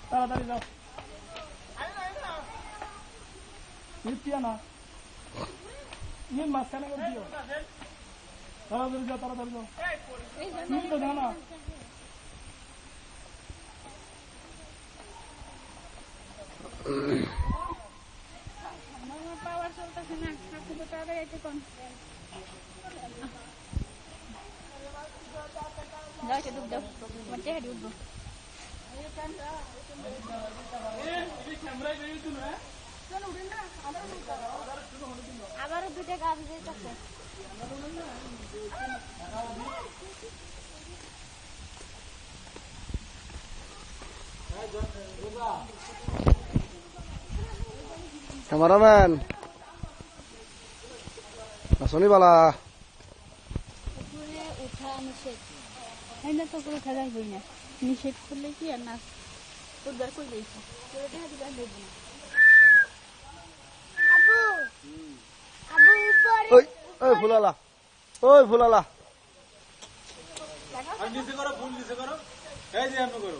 তাড়াতাড়ি যাও নিতিয়া না ইয়ে মাঝখানে করে দিও তাড়াতাড়ি যাও তুমি তো জানা পাওয়ার চলতেছে না তাড়াতাড়ি এতে কোন যাও সে ডুব দাও মধ্যে হেঁটে উঠবো আবারও দুটো গাছ যেতেছে ক্যামেরাম্যান আসনি বালা উঠা নিষেধ তো করে উঠা যাইবই না নিষেধ করলে কি আর না উদ্ধার করে দিয়েছে ওই ফুলালা ওই ফুলালা নিচে করো ফুল নিচে করো এই যে এমন করো